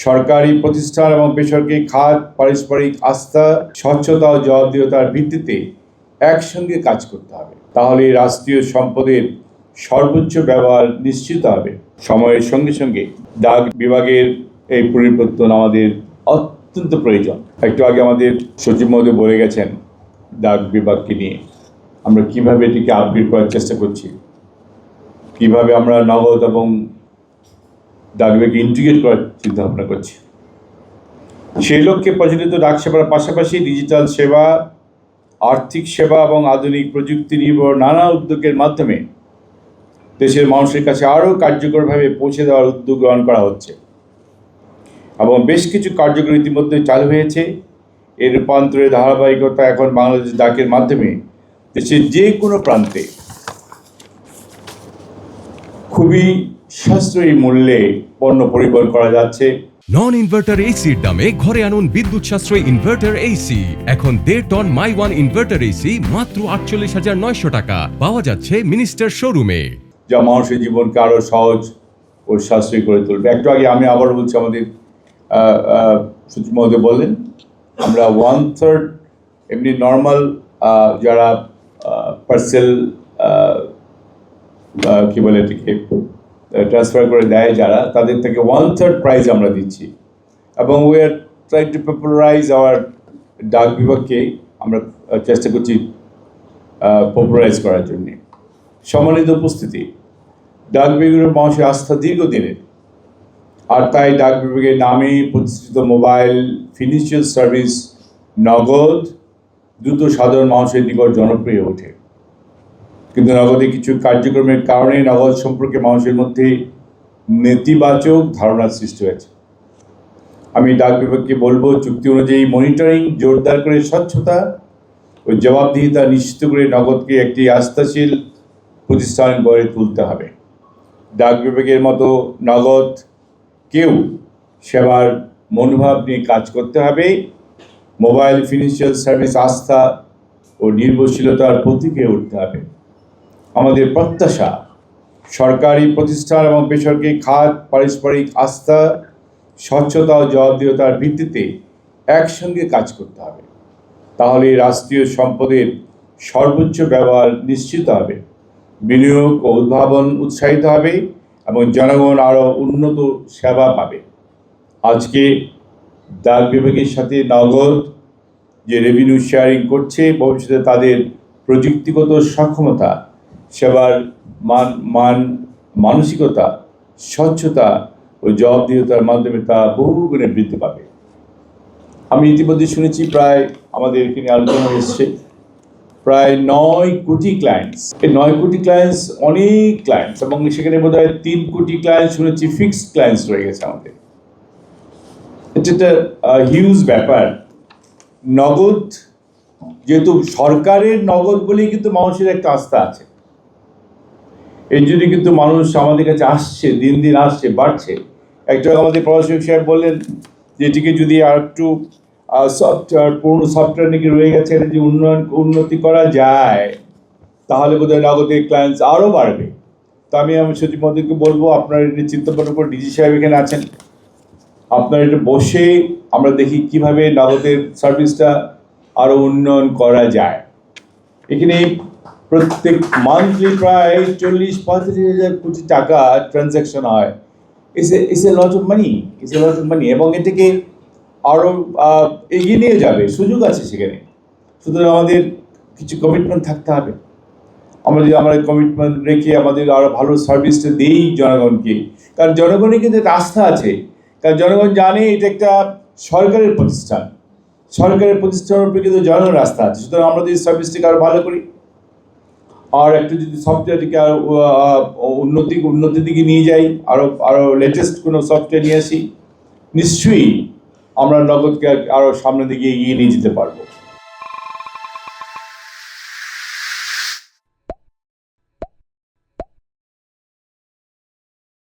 সরকারি প্রতিষ্ঠান এবং বেসরকারি খাত পারস্পরিক আস্থা, স্বচ্ছতা ও জবাবদিহিতার ভিত্তিতে একসঙ্গে কাজ করতে হবে। তাহলে রাষ্ট্রীয় সম্পদের সর্বোচ্চ ব্যবহার নিশ্চিত হবে। সময়ের সঙ্গে সঙ্গে ডাক বিভাগের এই পরিবর্তন আমাদের অত্যন্ত প্রয়োজন। একটু আগে আমাদের সচিব মহোদয় বলে গেছেন ডাক বিভাগকে নিয়ে আমরা কিভাবে এটিকে আপগ্রেড করার চেষ্টা করছি, কিভাবে আমরা নগদ এবং ডাক বিভাগকে ইন্টিগ্রেট করার চিন্তা ভাবনা করছি। সেই লক্ষ্যে প্রচলিত ডাক সেবার পাশাপাশি ডিজিটাল সেবা, আর্থিক সেবা এবং আধুনিক প্রযুক্তি নির্ভর নানা উদ্যোগের মাধ্যমে দেশের মানুষের কাছে আরও কার্যকরভাবে পৌঁছে দেওয়ার উদ্যোগ গ্রহণ করা হচ্ছে এবং বেশ কিছু কার্যক্রম ইতিমধ্যে চালু হয়েছে। এর রূপান্তরের ধারাবাহিকতা এখন বাংলাদেশ ডাকের মাধ্যমে দেশের যে কোনো প্রান্তে খুবই সাশ্রয়ী মূল্যে পণ্য পরিবহন করা যাচ্ছে। নন ইনভার্টার এসির দামে ঘরে আনুন বিদ্যুৎ সাশ্রয়ী ইনভার্টার এসি। এখন 1.5 ton my one inverter AC মাত্র 48,900 টাকা পাওয়া যাচ্ছে মিনিস্টার শোরুমে, যা মানুষের জীবনকে আরো সহজ ও সাশ্রয়ী করে তুলবে। একটু আগে আমি আবার বলছি, আমাদের সচিব মহোদয় বললেন আমরা 1/3 এমনি নর্মাল যারা পার্সেল কি বলে এটিকে ট্রান্সফার করে দেয় যারা, তাদের থেকে 1/3 প্রাইস আমরা দিচ্ছি এবং we are try to popularise our ডাক বিভাগকে আমরা চেষ্টা করছি পপুলারাইজ করার জন্যে। সম্মানিত উপস্থিতি, ডাক বিভাগের মানুষের আস্থা দীর্ঘদিনের, আর তাই ডাক বিভাগের নামে প্রতিষ্ঠিত মোবাইল ফিনান্সিয়াল সার্ভিস নগদ দ্রুত সাধারণ মানুষের নিকট জনপ্রিয় ওঠে। কিন্তু নগদে কিছু কার্যক্রমের কারণে নগদ সম্পর্কে মানুষের মধ্যে নেতিবাচক ধারণার সৃষ্টি হয়েছে। আমি ডাক বিভাগকে বলবো, চুক্তি অনুযায়ী মনিটরিং জোরদার করে স্বচ্ছতা ও জবাবদিহিতা নিশ্চিত করে নগদকে একটি আস্থাশীল প্রতিষ্ঠান গড়ে তুলতে হবে। ডাক বিভাগের মতো নগদ কেউ সেবার মনোভাব নিয়ে কাজ করতে হবে। মোবাইল ফিনান্সিয়াল সার্ভিস আস্থা ও নির্ভরশীলতার প্রতীক হয়ে উঠতে হবে। আমাদের প্রত্যাশা, সরকারি প্রতিষ্ঠান এবং বেসরকারি খাত পারস্পরিক আস্থা, স্বচ্ছতা ও জবাবদিহিতার ভিত্তিতে একসঙ্গে কাজ করতে হবে। তাহলে রাষ্ট্রীয় সম্পদের সর্বোচ্চ ব্যবহার নিশ্চিত হবে, বিনিয়োগ ও উদ্ভাবন উৎসাহিত হবে এবং জনগণ আরও উন্নত সেবা পাবে। আজকে ডাক বিভাগের সাথে নগদ যে রেভিনিউ শেয়ারিং করছে, ভবিষ্যতে তাদের প্রযুক্তিগত সক্ষমতা, সেবার মান মানসিকতা, স্বচ্ছতা ও জবাবদিহিতার মাধ্যমে তা বহুগুণে বৃদ্ধি পাবে। আমি ইতিমধ্যে শুনেছি প্রায় আমাদের এখানে আলোচনা এসছে প্রায় 9 কোটি ক্লায়েন্টস। এই 9 কোটি ক্লায়েন্টস অনেক ক্লায়েন্টস, এবং সেখানে বোধ হয় 3 কোটি ক্লায়েন্টস শুনেছি ফিক্সড ক্লায়েন্টস রয়ে গেছে আমাদের। এটা একটা হিউজ ব্যাপার। নগদ যেহেতু সরকারের নগদ বলেই কিন্তু মানুষের একটা আস্থা আছে, এই জন্য কিন্তু মানুষ আমাদের কাছে আসছে, দিন দিন আসছে, বাড়ছে। একটা আমাদের প্রশাসক সাহেব বললেন যে এটিকে যদি আর একটু সফটওয়্যার, পুরনো সফটওয়্যার নাকি রয়ে গেছে, এটা যদি উন্নতি করা যায় তাহলে বোধহয় নগদের ক্লায়েন্টস আরও বাড়বে। তো আমি সচিব মহোদয়কে বলবো, আপনার এটা চিন্তা ভাবনা করে, ডিজি সাহেব এখানে আছেন, আপনার এটা বসে আমরা দেখি কিভাবে নগদের সার্ভিসটা আরও উন্নয়ন করা যায়। এখানে প্রত্যেক মান্থলি প্রায় 40-45 কোটি টাকা ট্রানজ্যাকশন হয়। It's a lot of money, এবং এটাকে আরও এগিয়ে নিয়ে যাবে, সুযোগ আছে সেখানে। সুতরাং আমাদের কিছু কমিটমেন্ট থাকতে হবে। আমরা যদি আমরা কমিটমেন্ট রেখে আমাদের আরও ভালো সার্ভিসটা দিই জনগণকে, কারণ জনগণের কিন্তু একটা আস্থা আছে, কারণ জনগণ জানে এটা একটা সরকারের প্রতিষ্ঠান, সরকারের প্রতিষ্ঠানের উপরে কিন্তু জনগণের আস্থা আছে। সুতরাং আমরা যদি সার্ভিসটাকে আরও ভালো করি, আর একটু যদি সফটওয়্যারটিকে আরও উন্নতির দিকে নিয়ে যাই, আরও লেটেস্ট কোনো সফটওয়্যার নিয়ে আসি, নিশ্চয়ই আমরা নগদকে আরও সামনের দিকে এগিয়ে নিয়ে যেতে পারবো।